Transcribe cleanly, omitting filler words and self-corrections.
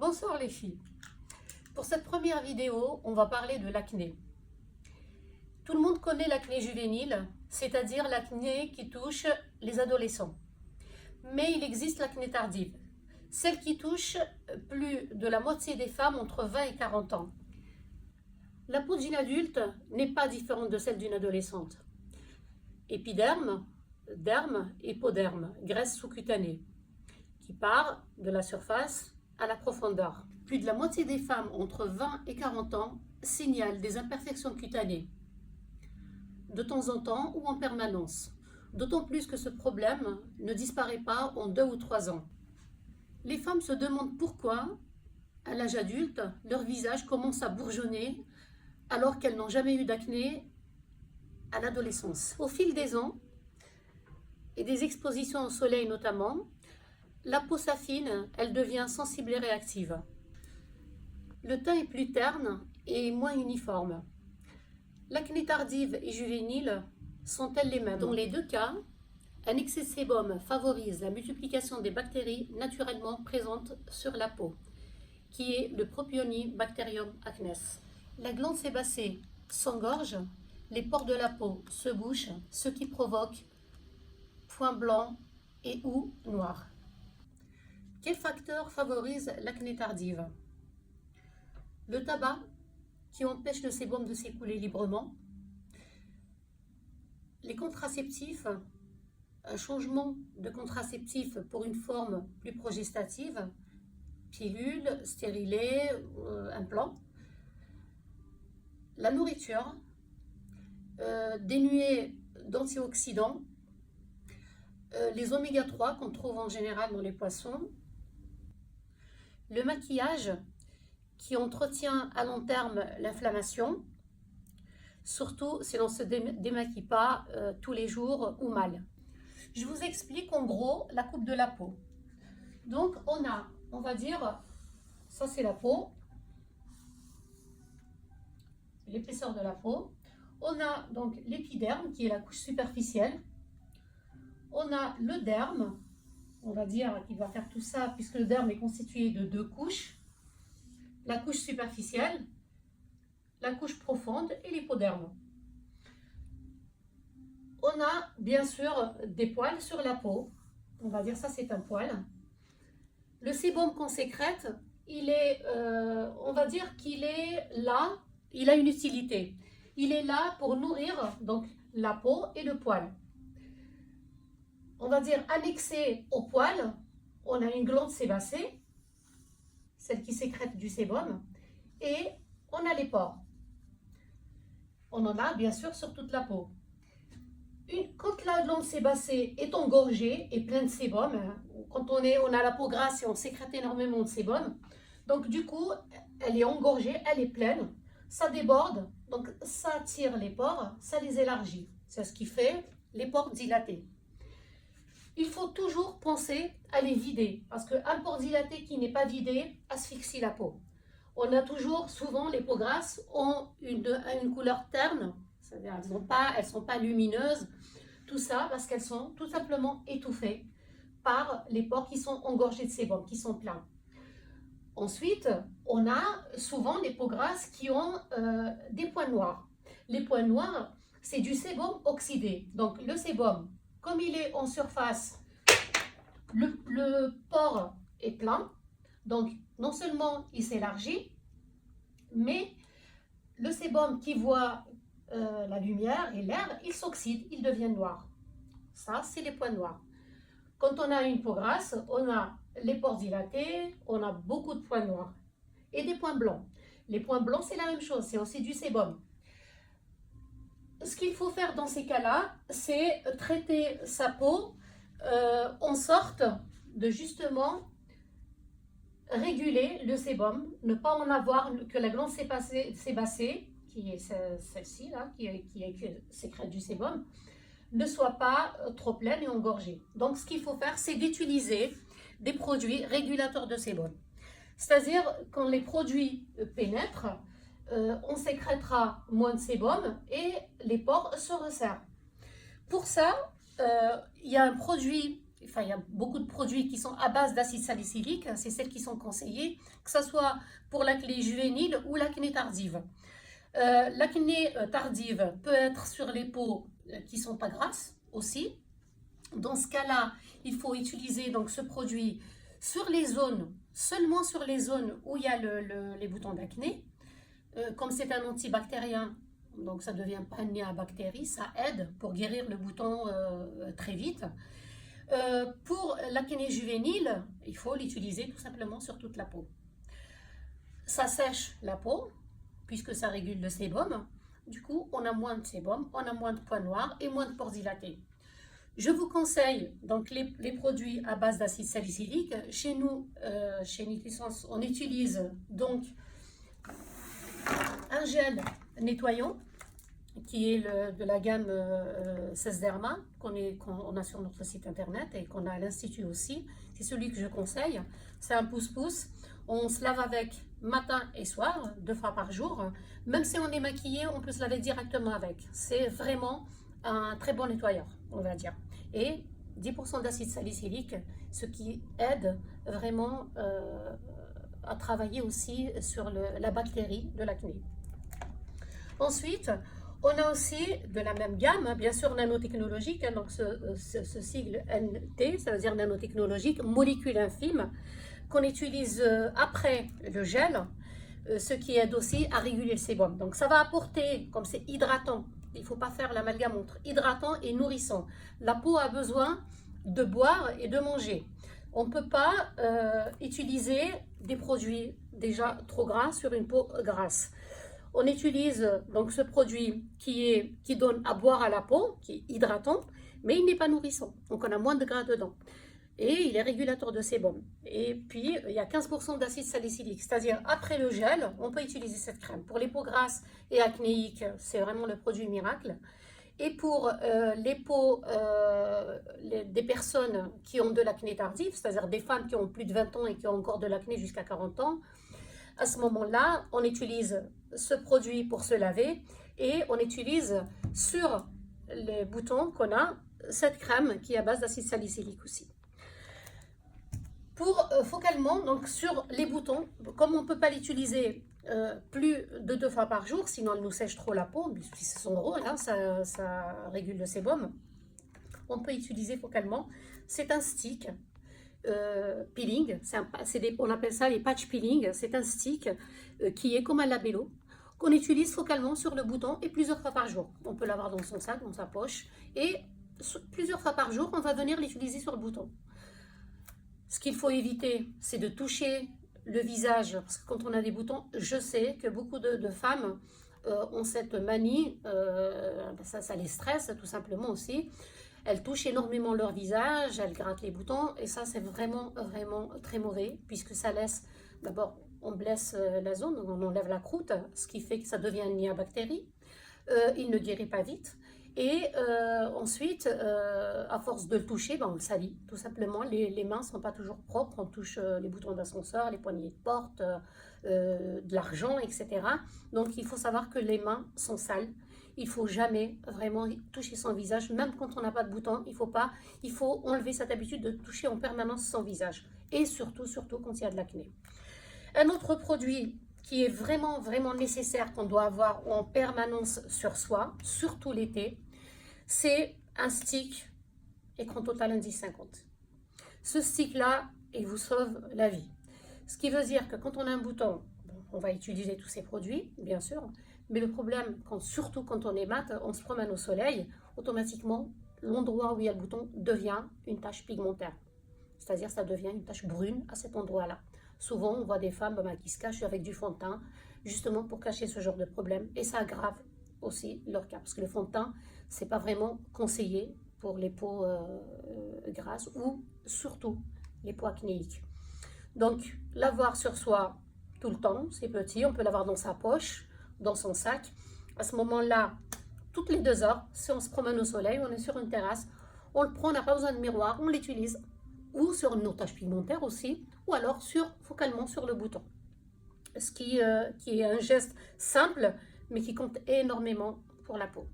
Bonsoir les filles. Pour cette première vidéo, on va parler de l'acné. Tout le monde connaît l'acné juvénile, c'est-à-dire l'acné qui touche les adolescents. Mais il existe l'acné tardive, celle qui touche plus de la moitié des femmes entre 20 et 40 ans. La peau d'une adulte n'est pas différente de celle d'une adolescente. Épiderme, derme, hypoderme, graisse sous-cutanée, qui part de la surface à la profondeur. Plus de la moitié des femmes entre 20 et 40 ans signalent des imperfections cutanées, de temps en temps ou en permanence, d'autant plus que ce problème ne disparaît pas en 2 ou 3 ans. Les femmes se demandent pourquoi, à l'âge adulte, leur visage commence à bourgeonner alors qu'elles n'ont jamais eu d'acné à l'adolescence. Au fil des ans et des expositions au soleil notamment, la peau s'affine, elle devient sensible et réactive. Le teint est plus terne et moins uniforme. L'acné tardive et juvénile sont-elles les mêmes? Dans les deux cas, un excès de sébum favorise la multiplication des bactéries naturellement présentes sur la peau, qui est le Propionibacterium acnes. La glande sébacée s'engorge, les pores de la peau se bouchent, ce qui provoque points blancs et ou noirs. Quels facteurs favorisent l'acné tardive? Le tabac, qui empêche le sébum de s'écouler librement. Les contraceptifs, un changement de contraceptif pour une forme plus progestative, pilule, stérilet, implant. La nourriture, dénuée d'antioxydants, les oméga 3 qu'on trouve en général dans les poissons. Le maquillage qui entretient à long terme l'inflammation, surtout si l'on ne se démaquille pas tous les jours ou mal. Je vous explique en gros la coupe de la peau. Donc on va dire, ça c'est la peau, l'épaisseur de la peau. On a donc l'épiderme qui est la couche superficielle. On a le derme, on va dire, qui va faire tout ça, puisque le derme est constitué de 2 couches. La couche superficielle, la couche profonde et l'hypoderme. On a bien sûr des poils sur la peau. On va dire ça c'est un poil. Le sébum qu'on sécrète, il est, on va dire qu'il est là, il a une utilité. Il est là pour nourrir donc la peau et le poil. On va dire annexé au poil, on a une glande sébacée, celle qui sécrète du sébum, et on a les pores. On en a bien sûr sur toute la peau. Quand la glande sébacée est engorgée et pleine de sébum, quand on a la peau grasse et on sécrète énormément de sébum, donc du coup elle est engorgée, elle est pleine, ça déborde, donc ça attire les pores, ça les élargit. C'est ce qui fait les pores dilatés. Il faut toujours penser à les vider, parce qu'un pore dilaté qui n'est pas vidé asphyxie la peau. On a toujours, souvent, les peaux grasses ont une couleur terne, c'est-à-dire elles ne sont pas lumineuses, tout ça parce qu'elles sont tout simplement étouffées par les pores qui sont engorgés de sébum, qui sont pleins. Ensuite, on a souvent les peaux grasses qui ont des points noirs. Les points noirs, c'est du sébum oxydé. Donc le sébum, comme il est en surface, le pore est plein, donc non seulement il s'élargit, mais le sébum qui voit la lumière et l'air, il s'oxyde, il devient noir. Ça, c'est les points noirs. Quand on a une peau grasse, on a les pores dilatés, on a beaucoup de points noirs et des points blancs. Les points blancs, c'est la même chose, c'est aussi du sébum. Ce qu'il faut faire dans ces cas-là, c'est traiter sa peau en sorte de justement réguler le sébum, ne pas en avoir que la glande sébacée, qui est celle-ci là, qui sécrète du sébum, ne soit pas trop pleine et engorgée. Donc ce qu'il faut faire, c'est d'utiliser des produits régulateurs de sébum. C'est-à-dire quand les produits pénètrent, on sécrètera moins de sébum et les pores se resserrent. Pour ça, il y a un produit enfin, il y a beaucoup de produits qui sont à base d'acide salicylique, c'est celles qui sont conseillées, que ce soit pour l'acné juvénile ou l'acné tardive. L'acné tardive peut être sur les peaux qui ne sont pas grasses aussi. Dans ce cas-là, il faut utiliser donc ce produit sur les zones, seulement sur les zones où il y a les boutons d'acné. Comme c'est un antibactérien, donc ça ne devient pas un nid à bactéries, ça aide pour guérir le bouton très vite. Pour l'acné juvénile, il faut l'utiliser tout simplement sur toute la peau. Ça sèche la peau, puisque ça régule le sébum. Du coup, on a moins de sébum, on a moins de points noirs et moins de pores dilatés. Je vous conseille donc les produits à base d'acide salicylique. Chez nous, chez Nutrisens, on utilise donc un gel nettoyant qui est de la gamme Sesderma qu'on a sur notre site internet et qu'on a à l'Institut aussi. C'est celui que je conseille. C'est un pouce-pouce. On se lave avec matin et soir, 2 fois par jour. Même si on est maquillé, on peut se laver directement avec. C'est vraiment un très bon nettoyeur, on va dire. Et 10% d'acide salicylique, ce qui aide vraiment à travailler aussi sur la bactérie de l'acné. Ensuite, on a aussi de la même gamme, bien sûr nanotechnologique, hein, donc ce sigle NT, ça veut dire nanotechnologique, molécules infimes, qu'on utilise après le gel, ce qui aide aussi à réguler le sébum. Donc ça va apporter, comme c'est hydratant, il ne faut pas faire l'amalgame entre hydratant et nourrissant. La peau a besoin de boire et de manger. On ne peut pas utiliser des produits déjà trop gras sur une peau grasse. On utilise donc ce produit qui donne à boire à la peau, qui est hydratant, mais il n'est pas nourrissant. Donc on a moins de gras dedans. Et il est régulateur de sébum. Et puis il y a 15% d'acide salicylique, c'est-à-dire après le gel, on peut utiliser cette crème. Pour les peaux grasses et acnéiques, c'est vraiment le produit miracle. Et pour les peaux des personnes qui ont de l'acné tardif, c'est-à-dire des femmes qui ont plus de 20 ans et qui ont encore de l'acné jusqu'à 40 ans, à ce moment-là, on utilise ce produit pour se laver et on utilise sur les boutons qu'on a cette crème qui est à base d'acide salicylique aussi. Pour focalement, donc sur les boutons, comme on ne peut pas l'utiliser plus de 2 fois par jour, sinon elle nous sèche trop la peau, puisque c'est son rôle, hein, ça régule le sébum, on peut utiliser focalement. C'est un stick peeling, on appelle ça les patch peeling, c'est un stick qui est comme un labello, qu'on utilise focalement sur le bouton et plusieurs fois par jour. On peut l'avoir dans son sac, dans sa poche, et plusieurs fois par jour, on va venir l'utiliser sur le bouton. Ce qu'il faut éviter, c'est de toucher le visage, parce que quand on a des boutons, je sais que beaucoup de femmes ont cette manie, ça les stresse tout simplement aussi. Elles touchent énormément leur visage, elles grattent les boutons, et ça c'est vraiment, vraiment très mauvais, puisque ça laisse, d'abord on blesse la zone, on enlève la croûte, ce qui fait que ça devient un nid à bactéries. Il ne guérit pas vite. Et ensuite, à force de le toucher, on le salit, tout simplement. Les mains ne sont pas toujours propres, on touche les boutons d'ascenseur, les poignées de porte, de l'argent, etc. Donc il faut savoir que les mains sont sales. Il ne faut jamais vraiment toucher son visage, même quand on n'a pas de boutons, il faut enlever cette habitude de toucher en permanence son visage. Et surtout, surtout quand il y a de l'acné. Un autre produit qui est vraiment, vraiment nécessaire, qu'on doit avoir en permanence sur soi, surtout l'été, c'est un stick écran total indice 50. Ce stick-là, il vous sauve la vie. Ce qui veut dire que quand on a un bouton, on va utiliser tous ces produits, bien sûr, mais le problème, surtout quand on est mat, on se promène au soleil, automatiquement, l'endroit où il y a le bouton devient une tache pigmentaire. C'est-à-dire ça devient une tache brune à cet endroit-là. Souvent, on voit des femmes qui se cachent avec du fond de teint, justement pour cacher ce genre de problème. Et ça aggrave aussi leur cas, parce que le fond de teint, c'est pas vraiment conseillé pour les peaux grasses ou surtout les peaux acnéiques. Donc, l'avoir sur soi tout le temps, c'est petit, on peut l'avoir dans sa poche, dans son sac. À ce moment-là, toutes les 2 heures, si on se promène au soleil, on est sur une terrasse, on le prend, on n'a pas besoin de miroir, on l'utilise, ou sur nos taches pigmentaires aussi, ou alors focalement sur le bouton. Ce qui est un geste simple, mais qui compte énormément pour la peau.